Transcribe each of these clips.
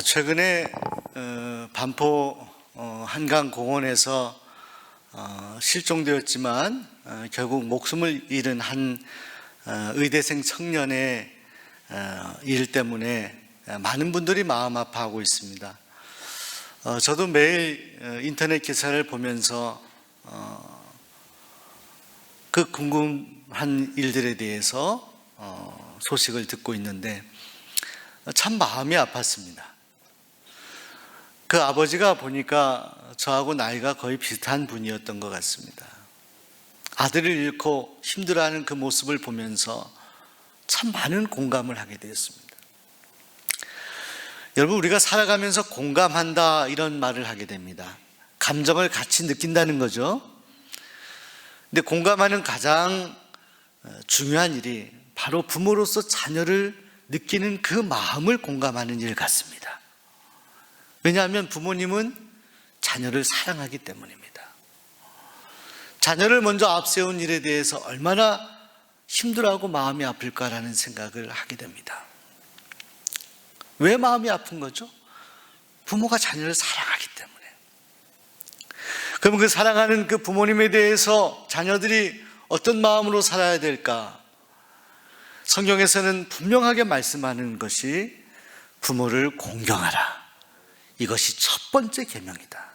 최근에 반포 한강공원에서 실종되었지만 결국 목숨을 잃은 한 의대생 청년의 일 때문에 많은 분들이 마음 아파하고 있습니다. 저도 매일 인터넷 기사를 보면서 그 궁금한 일들에 대해서 소식을 듣고 있는데 참 마음이 아팠습니다. 그 아버지가 보니까 저하고 나이가 거의 비슷한 분이었던 것 같습니다. 아들을 잃고 힘들어하는 그 모습을 보면서 참 많은 공감을 하게 되었습니다. 여러분, 우리가 살아가면서 공감한다 이런 말을 하게 됩니다. 감정을 같이 느낀다는 거죠. 근데 공감하는 가장 중요한 일이 바로 부모로서 자녀를 느끼는 그 마음을 공감하는 일 같습니다. 왜냐하면 부모님은 자녀를 사랑하기 때문입니다. 자녀를 먼저 앞세운 일에 대해서 얼마나 힘들어하고 마음이 아플까라는 생각을 하게 됩니다. 왜 마음이 아픈 거죠? 부모가 자녀를 사랑하기 때문에. 그럼 그 사랑하는 그 부모님에 대해서 자녀들이 어떤 마음으로 살아야 될까? 성경에서는 분명하게 말씀하는 것이 부모를 공경하라. 이것이 첫 번째 계명이다.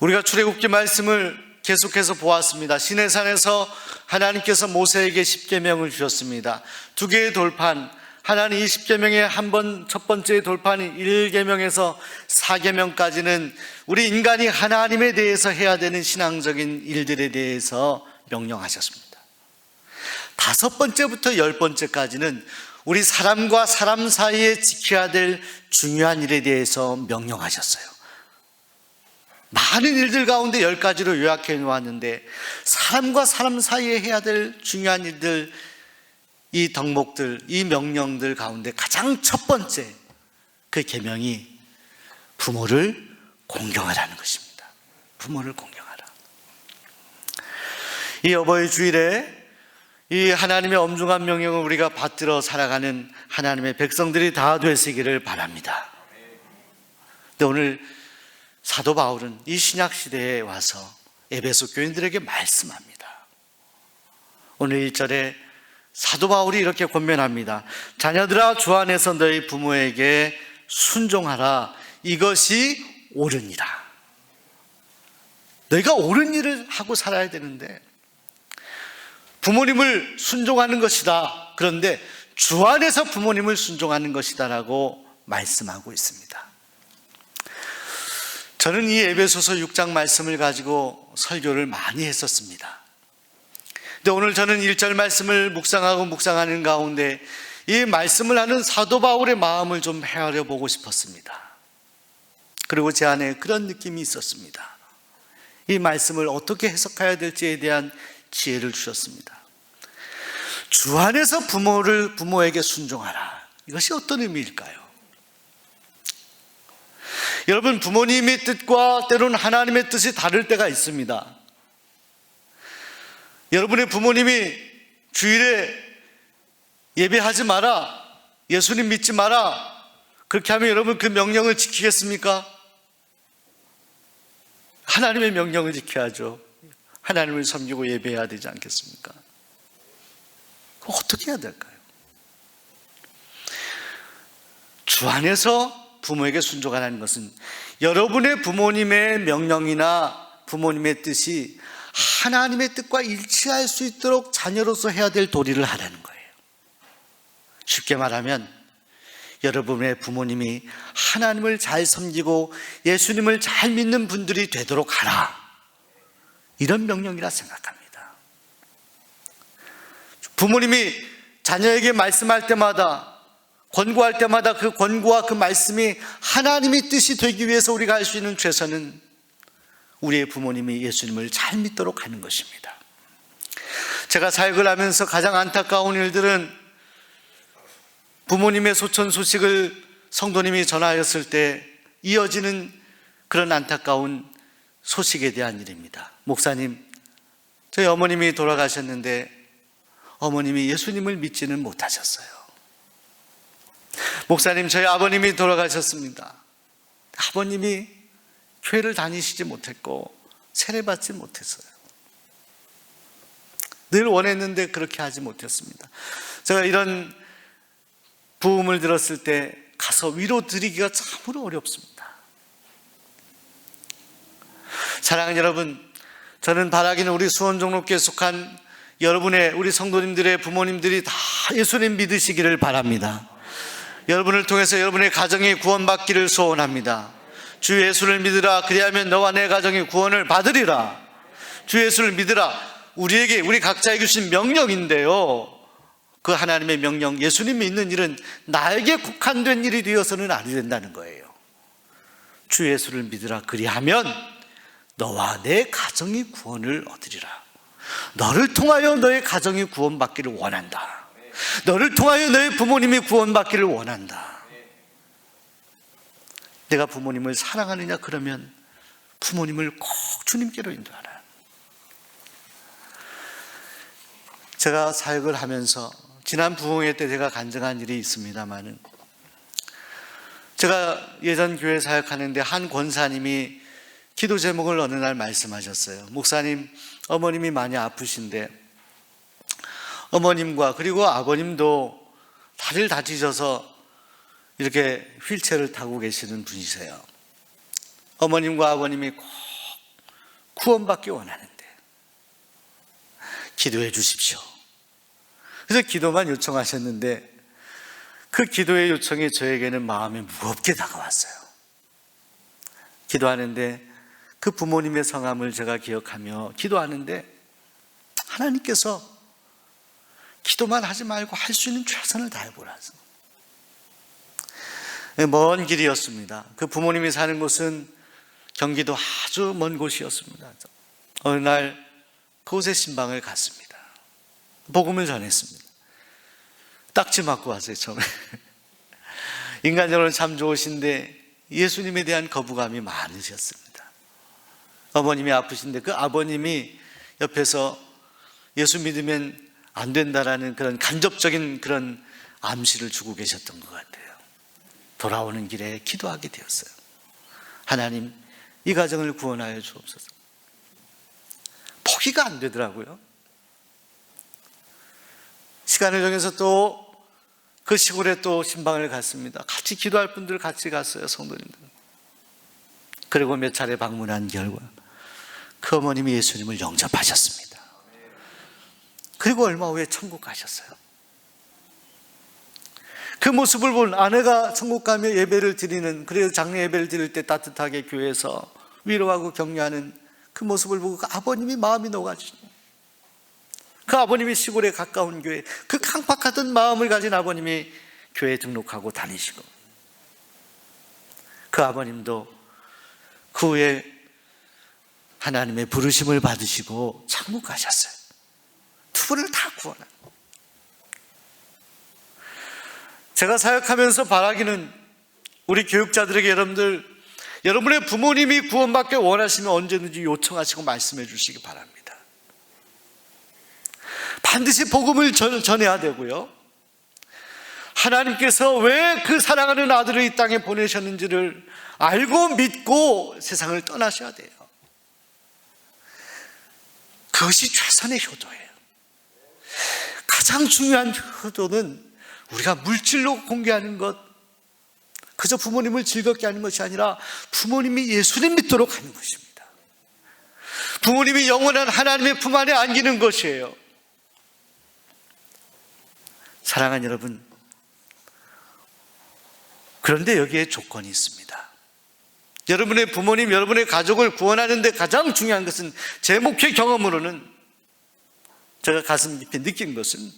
우리가 출애굽기 말씀을 계속해서 보았습니다. 시내산에서 하나님께서 모세에게 10계명을 주셨습니다. 2개의 돌판, 하나님 이 10계명의 첫 번째 돌판이 1계명에서 4계명까지는 우리 인간이 하나님에 대해서 해야 되는 신앙적인 일들에 대해서 명령하셨습니다. 5번째부터 10번째까지는 우리 사람과 사람 사이에 지켜야 될 중요한 일에 대해서 명령하셨어요. 많은 일들 가운데 10가지로 요약해 놓았는데 사람과 사람 사이에 해야 될 중요한 일들, 이 덕목들, 이 명령들 가운데 가장 첫 번째 그 계명이 부모를 공경하라는 것입니다. 부모를 공경하라. 이 어버이 주일에 이 하나님의 엄중한 명령을 우리가 받들어 살아가는 하나님의 백성들이 다 되시기를 바랍니다. 근데 오늘 사도 바울은 이 신약 시대에 와서 에베소 교인들에게 말씀합니다. 오늘 1절에 사도 바울이 이렇게 권면합니다. 자녀들아, 주 안에서 너희 부모에게 순종하라. 이것이 옳으니라. 너희가 옳은 일을 하고 살아야 되는데 부모님을 순종하는 것이다. 그런데 주 안에서 부모님을 순종하는 것이다라고 말씀하고 있습니다. 저는 이 에베소서 6장 말씀을 가지고 설교를 많이 했었습니다. 근데 오늘 저는 1절 말씀을 묵상하는 가운데 이 말씀을 하는 사도 바울의 마음을 좀 헤아려 보고 싶었습니다. 그리고 제 안에 그런 느낌이 있었습니다. 이 말씀을 어떻게 해석해야 될지에 대한 지혜를 주셨습니다. 주 안에서 부모에게 순종하라. 이것이 어떤 의미일까요? 여러분, 부모님의 뜻과 때로는 하나님의 뜻이 다를 때가 있습니다. 여러분의 부모님이 주일에 예배하지 마라, 예수님 믿지 마라, 그렇게 하면 여러분 그 명령을 지키겠습니까? 하나님의 명령을 지켜야죠. 하나님을 섬기고 예배해야 되지 않겠습니까? 그럼 어떻게 해야 될까요? 주 안에서 부모에게 순종하라는 것은 여러분의 부모님의 명령이나 부모님의 뜻이 하나님의 뜻과 일치할 수 있도록 자녀로서 해야 될 도리를 하라는 거예요. 쉽게 말하면 여러분의 부모님이 하나님을 잘 섬기고 예수님을 잘 믿는 분들이 되도록 하라. 이런 명령이라 생각합니다. 부모님이 자녀에게 말씀할 때마다, 권고할 때마다 그 권고와 그 말씀이 하나님의 뜻이 되기 위해서 우리가 할 수 있는 최선은 우리의 부모님이 예수님을 잘 믿도록 하는 것입니다. 제가 사역을 하면서 가장 안타까운 일들은 부모님의 소천 소식을 성도님이 전하였을 때 이어지는 그런 안타까운 소식에 대한 일입니다. 목사님, 저희 어머님이 돌아가셨는데 어머님이 예수님을 믿지는 못하셨어요. 목사님, 저희 아버님이 돌아가셨습니다. 아버님이 교회를 다니시지 못했고 세례받지 못했어요. 늘 원했는데 그렇게 하지 못했습니다. 제가 이런 부음을 들었을 때 가서 위로 드리기가 참으로 어렵습니다. 사랑하는 여러분, 저는 바라기는 우리 수원종로교에 속한 여러분의, 우리 성도님들의 부모님들이 다 예수님 믿으시기를 바랍니다. 여러분을 통해서 여러분의 가정이 구원받기를 소원합니다. 주 예수를 믿으라, 그리하면 너와 내 가정이 구원을 받으리라. 주 예수를 믿으라, 우리에게, 우리 각자에게 주신 명령인데요, 그 하나님의 명령, 예수님 믿는 일은 나에게 국한된 일이 되어서는 안 된다는 거예요. 주 예수를 믿으라, 그리하면 너와 내 가정이 구원을 얻으리라. 너를 통하여 너의 가정이 구원받기를 원한다. 너를 통하여 너의 부모님이 구원받기를 원한다. 내가 부모님을 사랑하느냐? 그러면 부모님을 꼭 주님께로 인도하라. 제가 사역을 하면서 지난 부흥회 때 제가 간증한 일이 있습니다만은, 제가 예전 교회 사역하는데 한 권사님이 기도 제목을 어느 날 말씀하셨어요. 목사님, 어머님이 많이 아프신데 어머님과 그리고 아버님도 다리를 다치셔서 이렇게 휠체어를 타고 계시는 분이세요. 어머님과 아버님이 꼭 구원받기 원하는데 기도해 주십시오. 그래서 기도만 요청하셨는데 그 기도의 요청이 저에게는 마음에 무겁게 다가왔어요. 기도하는데 그 부모님의 성함을 제가 기억하며 기도하는데 하나님께서 기도만 하지 말고 할 수 있는 최선을 다해보라서. 먼 길이었습니다. 그 부모님이 사는 곳은 경기도 아주 먼 곳이었습니다. 어느 날 그곳에 신방을 갔습니다. 복음을 전했습니다. 딱지 맞고 왔어요, 처음에. 인간적으로는 참 좋으신데 예수님에 대한 거부감이 많으셨습니다. 어머님이 아프신데 그 아버님이 옆에서 예수 믿으면 안 된다라는 그런 간접적인 그런 암시를 주고 계셨던 것 같아요. 돌아오는 길에 기도하게 되었어요. 하나님, 이 가정을 구원하여 주옵소서. 포기가 안 되더라고요. 시간을 정해서 또 그 시골에 또 신방을 갔습니다. 같이 기도할 분들 같이 갔어요, 성도님들. 그리고 몇 차례 방문한 결과 그 어머님이 예수님을 영접하셨습니다. 그리고 얼마 후에 천국 가셨어요. 그 모습을 본 아내가 천국 가며 예배를 드리는, 그래서 장례 예배를 드릴 때 따뜻하게 교회에서 위로하고 격려하는 그 모습을 보고 그 아버님이 마음이 녹아지죠. 그 아버님이 시골에 가까운 교회, 그 강팍하던 마음을 가진 아버님이 교회에 등록하고 다니시고, 그 아버님도 그 후에 하나님의 부르심을 받으시고 천국 가셨어요. 두 분을 다 구원한. 제가 사역하면서 바라기는 우리 교육자들에게, 여러분의 부모님이 구원받기 원하시면 언제든지 요청하시고 말씀해 주시기 바랍니다. 반드시 복음을 전해야 되고요, 하나님께서 왜 그 사랑하는 아들을 이 땅에 보내셨는지를 알고 믿고 세상을 떠나셔야 돼요. 그것이 최선의 효도예요. 가장 중요한 효도는 우리가 물질로 공개하는 것, 그저 부모님을 즐겁게 하는 것이 아니라 부모님이 예수님 믿도록 하는 것입니다. 부모님이 영원한 하나님의 품 안에 안기는 것이에요. 사랑하는 여러분, 그런데 여기에 조건이 있습니다. 여러분의 부모님, 여러분의 가족을 구원하는 데 가장 중요한 것은, 제 목회 경험으로는 제가 가슴 깊이 느낀 것은,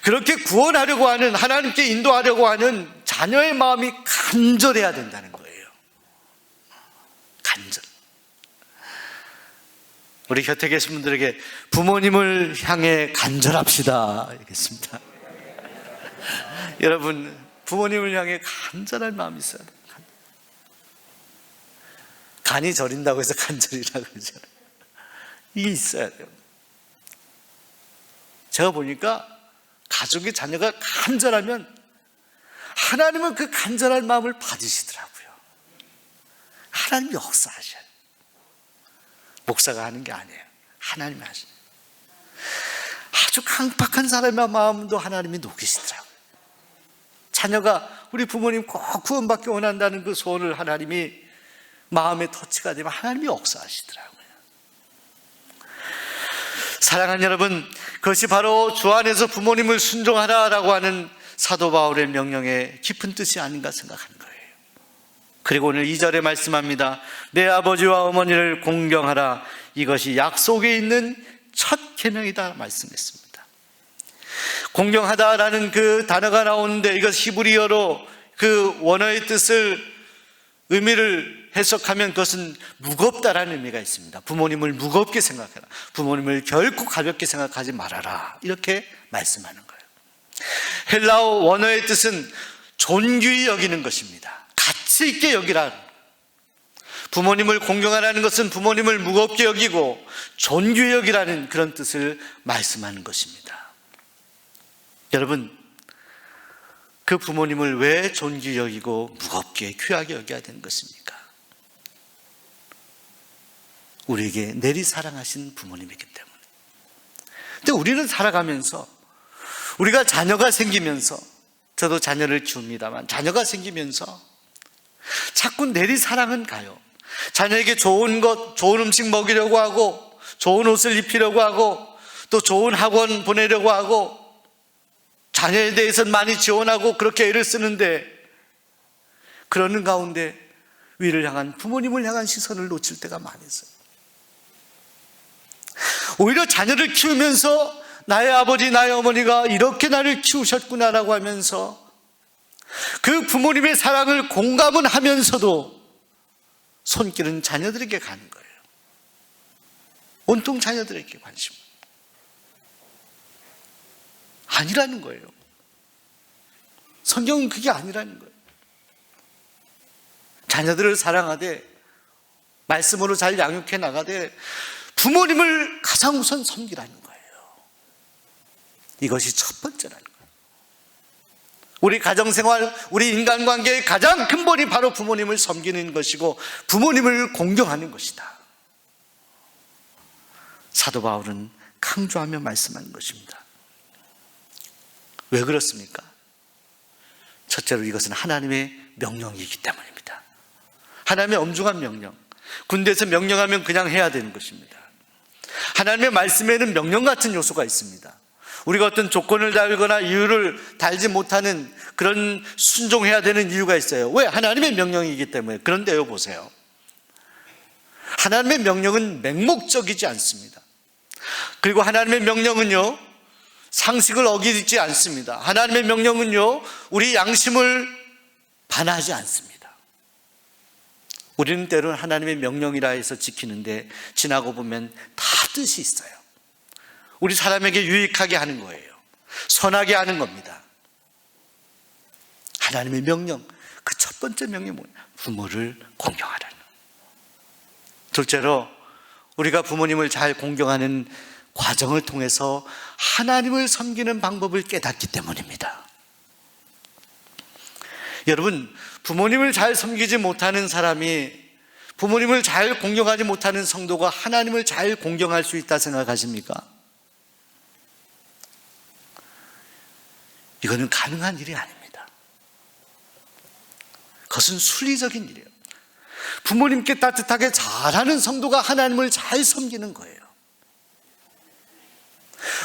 그렇게 구원하려고 하는, 하나님께 인도하려고 하는 자녀의 마음이 간절해야 된다는 거예요. 간절. 우리 곁에 계신 분들에게 부모님을 향해 간절합시다 알겠습니다. 여러분, 부모님을 향해 간절할 마음이 있어야 돼요. 간이 저린다고 해서 간절이라고 그러잖아요. 이게 있어야 돼요. 제가 보니까 가족의 자녀가 간절하면 하나님은 그 간절한 마음을 받으시더라고요. 하나님이 역사하셔요. 목사가 하는 게 아니에요. 하나님이 하셔요. 아주 강팍한 사람의 마음도 하나님이 녹이시더라고요. 자녀가 우리 부모님 꼭 구원받기 원한다는 그 소원을 하나님이 마음에 터치가 되면 하나님이 역사하시더라고요. 사랑하는 여러분, 그것이 바로 주 안에서 부모님을 순종하라라고 하는 사도 바울의 명령의 깊은 뜻이 아닌가 생각하는 거예요. 그리고 오늘 2절에 말씀합니다. 내 아버지와 어머니를 공경하라. 이것이 약속에 있는 첫 계명이다 말씀했습니다. 공경하다라는 그 단어가 나오는데 이것 히브리어로 그 원어의 뜻을 의미를 해석하면 그것은 무겁다라는 의미가 있습니다. 부모님을 무겁게 생각해라. 부모님을 결코 가볍게 생각하지 말아라. 이렇게 말씀하는 거예요. 헬라어 원어의 뜻은 존귀히 여기는 것입니다. 가치 있게 여기라. 부모님을 공경하라는 것은 부모님을 무겁게 여기고 존귀히 여기라는 그런 뜻을 말씀하는 것입니다. 여러분, 그 부모님을 왜 존귀히 여기고 무겁게 귀하게 여겨야 되는 것입니까? 우리에게 내리 사랑하신 부모님이기 때문에. 근데 우리는 살아가면서 우리가 자녀가 생기면서, 저도 자녀를 키웁니다만 자녀가 생기면서 자꾸 내리 사랑은 가요. 자녀에게 좋은 것, 좋은 음식 먹이려고 하고, 좋은 옷을 입히려고 하고, 또 좋은 학원 보내려고 하고, 자녀에 대해서는 많이 지원하고 그렇게 애를 쓰는데, 그러는 가운데 위를 향한, 부모님을 향한 시선을 놓칠 때가 많이 있어요. 오히려 자녀를 키우면서 나의 아버지, 나의 어머니가 이렇게 나를 키우셨구나라고 하면서 그 부모님의 사랑을 공감은 하면서도 손길은 자녀들에게 가는 거예요. 온통 자녀들에게 관심. 아니라는 거예요. 성경은 그게 아니라는 거예요. 자녀들을 사랑하되 말씀으로 잘 양육해 나가되 부모님을 가장 우선 섬기라는 거예요. 이것이 첫 번째라는 거예요. 우리 가정생활, 우리 인간관계의 가장 근본이 바로 부모님을 섬기는 것이고 부모님을 공경하는 것이다. 사도 바울은 강조하며 말씀하는 것입니다. 왜 그렇습니까? 첫째로 이것은 하나님의 명령이기 때문입니다. 하나님의 엄중한 명령. 군대에서 명령하면 그냥 해야 되는 것입니다. 하나님의 말씀에는 명령 같은 요소가 있습니다. 우리가 어떤 조건을 달거나 이유를 달지 못하는 그런 순종해야 되는 이유가 있어요. 왜? 하나님의 명령이기 때문에. 그런데요, 보세요. 하나님의 명령은 맹목적이지 않습니다. 그리고 하나님의 명령은요, 상식을 어기지 않습니다. 하나님의 명령은요, 우리 양심을 반하지 않습니다. 우리는 때로는 하나님의 명령이라 해서 지키는데 지나고 보면 다 뜻이 있어요. 우리 사람에게 유익하게 하는 거예요. 선하게 하는 겁니다. 하나님의 명령, 그 첫 번째 명령이 뭐냐? 부모를 공경하라는. 둘째로 우리가 부모님을 잘 공경하는 과정을 통해서 하나님을 섬기는 방법을 깨닫기 때문입니다. 여러분, 부모님을 잘 섬기지 못하는 사람이, 부모님을 잘 공경하지 못하는 성도가 하나님을 잘 공경할 수 있다 생각하십니까? 이거는 가능한 일이 아닙니다. 그것은 순리적인 일이에요. 부모님께 따뜻하게 잘하는 성도가 하나님을 잘 섬기는 거예요.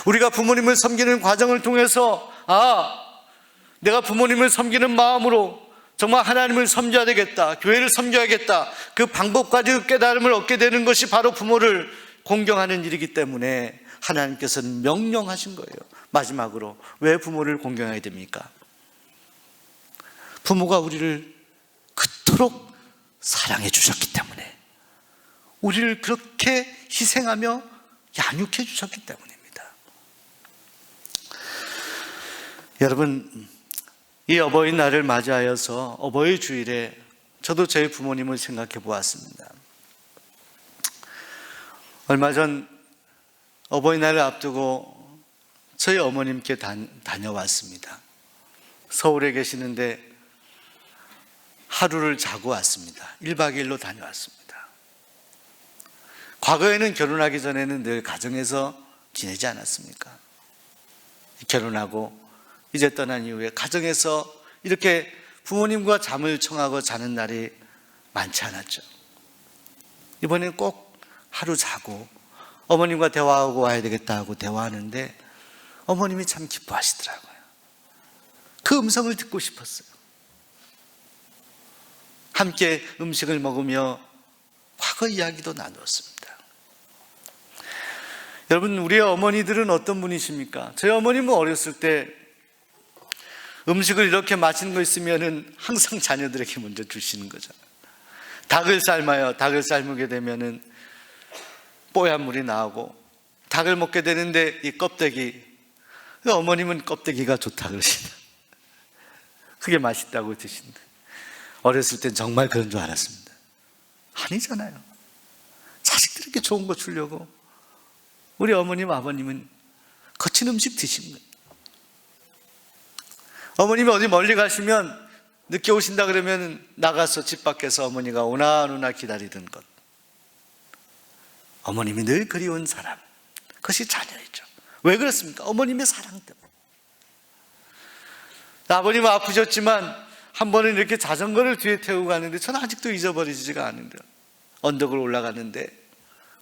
우리가 부모님을 섬기는 과정을 통해서 내가 부모님을 섬기는 마음으로 정말 하나님을 섬겨야 되겠다, 교회를 섬겨야겠다, 그 방법까지 깨달음을 얻게 되는 것이 바로 부모를 공경하는 일이기 때문에 하나님께서는 명령하신 거예요. 마지막으로 왜 부모를 공경해야 됩니까? 부모가 우리를 그토록 사랑해 주셨기 때문에, 우리를 그렇게 희생하며 양육해 주셨기 때문입니다. 여러분, 이 어버이날을 맞이하여서 어버이 주일에 저도 저희 부모님을 생각해 보았습니다. 얼마 전 어버이날을 앞두고 저희 어머님께 다녀왔습니다. 서울에 계시는데 하루를 자고 왔습니다. 1박 2일로 다녀왔습니다. 과거에는 결혼하기 전에는 늘 가정에서 지내지 않았습니까? 결혼하고 이제 떠난 이후에 가정에서 이렇게 부모님과 잠을 청하고 자는 날이 많지 않았죠. 이번엔 꼭 하루 자고 어머님과 대화하고 와야 되겠다 하고 대화하는데 어머님이 참 기뻐하시더라고요. 그 음성을 듣고 싶었어요. 함께 음식을 먹으며 과거 이야기도 나누었습니다. 여러분, 우리의 어머니들은 어떤 분이십니까? 저희 어머님은 어렸을 때 음식을 이렇게 맛있는 거 있으면은 항상 자녀들에게 먼저 주시는 거잖아요. 닭을 삶아요. 닭을 삶게 되면은 뽀얀 물이 나오고 닭을 먹게 되는데 이 껍데기, 어머님은 껍데기가 좋다 그러시다. 그게 맛있다고 드신다. 어렸을 땐 정말 그런 줄 알았습니다. 아니잖아요. 자식들에게 좋은 거 주려고 우리 어머님, 아버님은 거친 음식 드시는 거예요. 어머님이 어디 멀리 가시면 늦게 오신다 그러면 나가서 집 밖에서 어머니가 오나 기다리던 것. 어머님이 늘 그리운 사람, 그것이 자녀이죠. 왜 그렇습니까? 어머님의 사랑 때문에. 아버님은 아프셨지만 한 번은 이렇게 자전거를 뒤에 태우고 가는데 저는 아직도 잊어버리지가 않는데요. 언덕을 올라가는데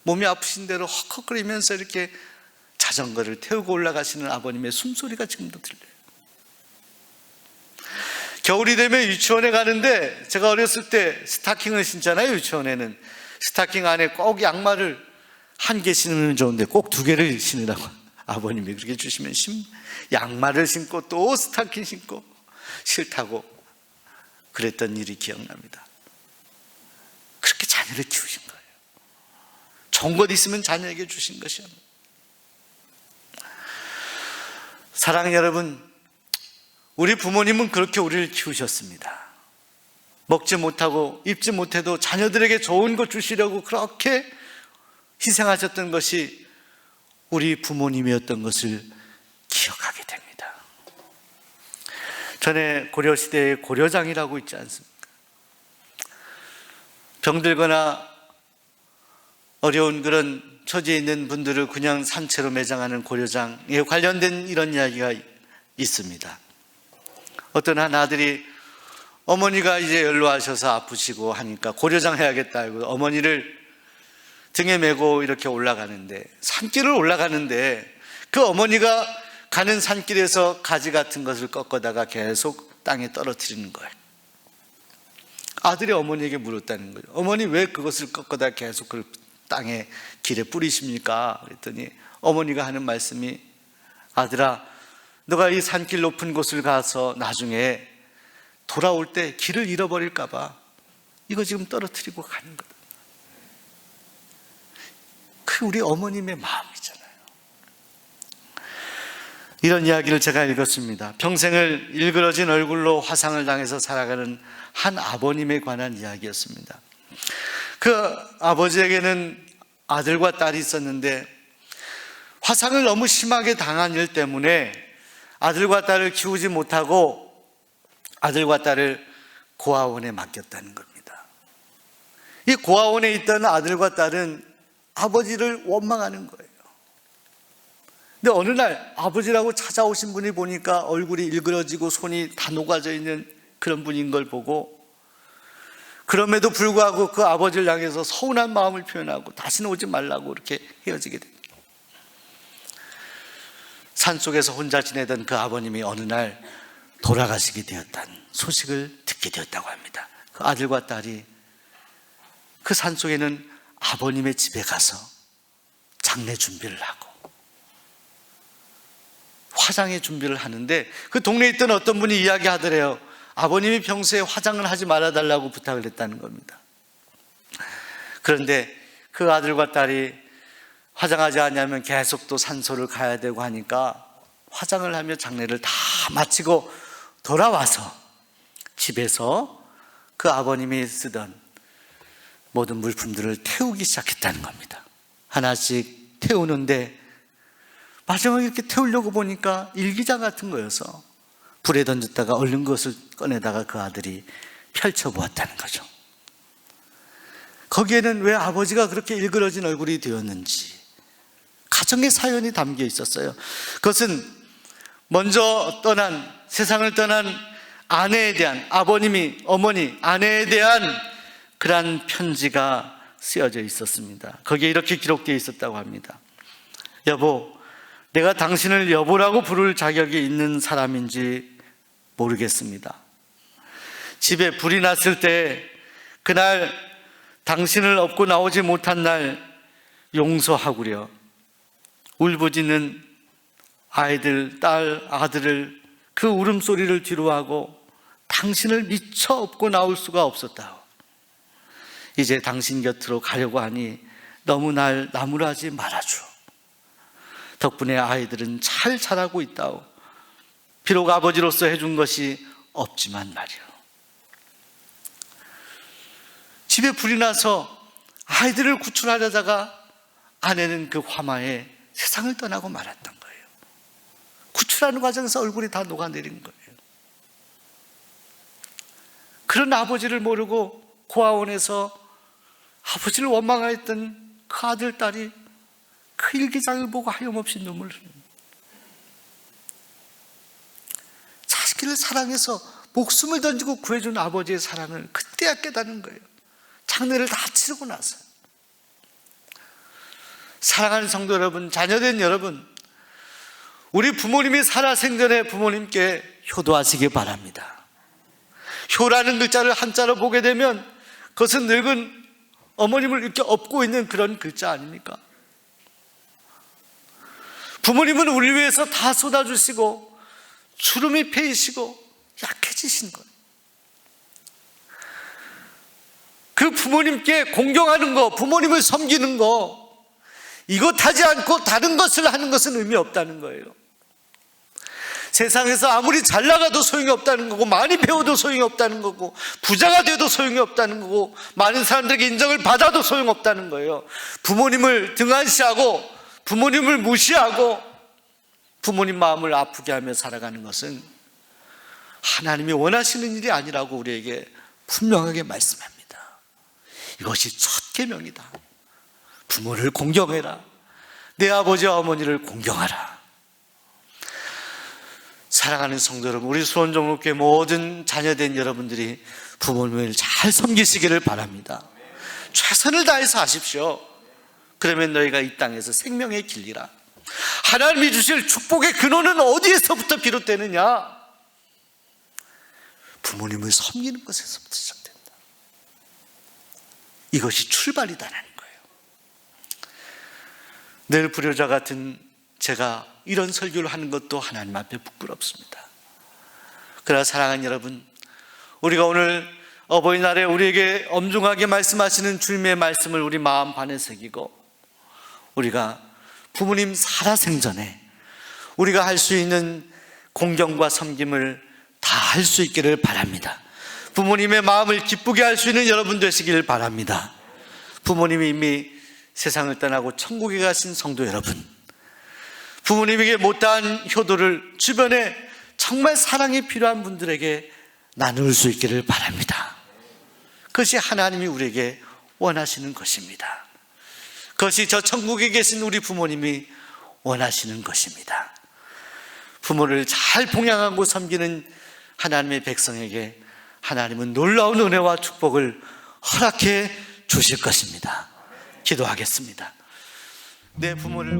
몸이 아프신 대로 헉헉거리면서 이렇게 자전거를 태우고 올라가시는 아버님의 숨소리가 지금도 들려요. 겨울이 되면 유치원에 가는데 제가 어렸을 때 스타킹을 신잖아요. 유치원에는 스타킹 안에 꼭 양말을 한 개 신으면 좋은데 꼭 2개를 신으라고 아버님이 그렇게 주시면 양말을 신고 또 스타킹 신고 싫다고 그랬던 일이 기억납니다. 그렇게 자녀를 키우신 거예요. 좋은 것 있으면 자녀에게 주신 것이요. 사랑하는 여러분, 우리 부모님은 그렇게 우리를 키우셨습니다. 먹지 못하고 입지 못해도 자녀들에게 좋은 것 주시려고 그렇게 희생하셨던 것이 우리 부모님이었던 것을 기억하게 됩니다. 전에 고려시대에 고려장이라고 있지 않습니까? 병들거나 어려운 그런 처지에 있는 분들을 그냥 산채로 매장하는 고려장에 관련된 이런 이야기가 있습니다. 어떤 한 아들이 어머니가 이제 연로하셔서 아프시고 하니까 고려장 해야겠다 하고 어머니를 등에 메고 이렇게 올라가는데, 산길을 올라가는데 그 어머니가 가는 산길에서 가지 같은 것을 꺾어다가 계속 땅에 떨어뜨리는 거예요. 아들이 어머니에게 물었다는 거예요. 어머니 왜 그것을 꺾어다 계속 그 땅에 길에 뿌리십니까? 그랬더니 어머니가 하는 말씀이, 아들아, 너가 이 산길 높은 곳을 가서 나중에 돌아올 때 길을 잃어버릴까 봐 이거 지금 떨어뜨리고 가는 거다. 그게 우리 어머님의 마음이잖아요. 이런 이야기를 제가 읽었습니다. 평생을 일그러진 얼굴로 화상을 당해서 살아가는 한 아버님에 관한 이야기였습니다. 그 아버지에게는 아들과 딸이 있었는데 화상을 너무 심하게 당한 일 때문에 아들과 딸을 키우지 못하고 아들과 딸을 고아원에 맡겼다는 겁니다. 이 고아원에 있던 아들과 딸은 아버지를 원망하는 거예요. 근데 어느 날 아버지라고 찾아오신 분이 보니까 얼굴이 일그러지고 손이 다 녹아져 있는 그런 분인 걸 보고, 그럼에도 불구하고 그 아버지를 향해서 서운한 마음을 표현하고 다시는 오지 말라고 이렇게 헤어지게 됩니다. 산속에서 혼자 지내던 그 아버님이 어느 날 돌아가시게 되었다는 소식을 듣게 되었다고 합니다. 그 아들과 딸이 그 산속에는 아버님의 집에 가서 장례 준비를 하고 화장의 준비를 하는데, 그 동네에 있던 어떤 분이 이야기하더래요. 아버님이 평소에 화장을 하지 말아달라고 부탁을 했다는 겁니다. 그런데 그 아들과 딸이 화장하지 않으면 계속 또 산소를 가야 되고 하니까 화장을 하며 장례를 다 마치고 돌아와서 집에서 그 아버님이 쓰던 모든 물품들을 태우기 시작했다는 겁니다. 하나씩 태우는데 마지막에 이렇게 태우려고 보니까 일기장 같은 거여서 불에 던졌다가 얼른 것을 꺼내다가 그 아들이 펼쳐보았다는 거죠. 거기에는 왜 아버지가 그렇게 일그러진 얼굴이 되었는지 가정의 사연이 담겨 있었어요. 그것은 먼저 세상을 떠난 아내에 대한, 아버님이, 어머니, 아내에 대한 그러한 편지가 쓰여져 있었습니다. 거기에 이렇게 기록되어 있었다고 합니다. 여보, 내가 당신을 여보라고 부를 자격이 있는 사람인지 모르겠습니다. 집에 불이 났을 때 그날 당신을 업고 나오지 못한 날 용서하구려. 울부짖는 아이들, 딸, 아들을 그 울음소리를 뒤로하고 당신을 미처 업고 나올 수가 없었다오. 이제 당신 곁으로 가려고 하니 너무 날 나무라지 말아줘. 덕분에 아이들은 잘 자라고 있다오. 비록 아버지로서 해준 것이 없지만 말이오. 집에 불이 나서 아이들을 구출하려다가 아내는 그 화마에 세상을 떠나고 말았던 거예요. 구출하는 과정에서 얼굴이 다 녹아내린 거예요. 그런 아버지를 모르고 고아원에서 아버지를 원망하였던 그 아들, 딸이 그 일기장을 보고 하염없이 눈물을 흘립니다. 자식을 사랑해서 목숨을 던지고 구해준 아버지의 사랑을 그때야 깨닫는 거예요. 장례를 다 치르고 나서. 사랑하는 성도 여러분, 자녀된 여러분, 우리 부모님이 살아생전에 부모님께 효도하시기 바랍니다. 효라는 글자를 한자로 보게 되면 그것은 늙은 어머님을 이렇게 업고 있는 그런 글자 아닙니까? 부모님은 우리 위해서 다 쏟아주시고 주름이 패이시고 약해지신 거예요. 그 부모님께 공경하는 거, 부모님을 섬기는 거, 이것 하지 않고 다른 것을 하는 것은 의미 없다는 거예요. 세상에서 아무리 잘 나가도 소용이 없다는 거고, 많이 배워도 소용이 없다는 거고, 부자가 돼도 소용이 없다는 거고, 많은 사람들에게 인정을 받아도 소용없다는 거예요. 부모님을 등한시하고 부모님을 무시하고 부모님 마음을 아프게 하며 살아가는 것은 하나님이 원하시는 일이 아니라고 우리에게 분명하게 말씀합니다. 이것이 첫 계명이다. 부모를 공경해라. 내 아버지와 어머니를 공경하라. 사랑하는 성도 여러분, 우리 수원종로교회 모든 자녀된 여러분들이 부모님을 잘 섬기시기를 바랍니다. 최선을 다해서 하십시오. 그러면 너희가 이 땅에서 생명의 길이라. 하나님이 주실 축복의 근원은 어디에서부터 비롯되느냐? 부모님을 섬기는 것에서부터 시작된다. 이것이 출발이다라는 거예요. 늘 불효자 같은 제가 이런 설교를 하는 것도 하나님 앞에 부끄럽습니다. 그러나 사랑하는 여러분, 우리가 오늘 어버이날에 우리에게 엄중하게 말씀하시는 주님의 말씀을 우리 마음판에 새기고, 우리가 부모님 살아생전에 우리가 할 수 있는 공경과 섬김을 다 할 수 있기를 바랍니다. 부모님의 마음을 기쁘게 할 수 있는 여러분 되시길 바랍니다. 부모님이 이미 세상을 떠나고 천국에 가신 성도 여러분, 부모님에게 못다한 효도를 주변에 정말 사랑이 필요한 분들에게 나눌 수 있기를 바랍니다. 그것이 하나님이 우리에게 원하시는 것입니다. 그것이 저 천국에 계신 우리 부모님이 원하시는 것입니다. 부모를 잘 봉양하고 섬기는 하나님의 백성에게 하나님은 놀라운 은혜와 축복을 허락해 주실 것입니다. 기도하겠습니다. 내 부모를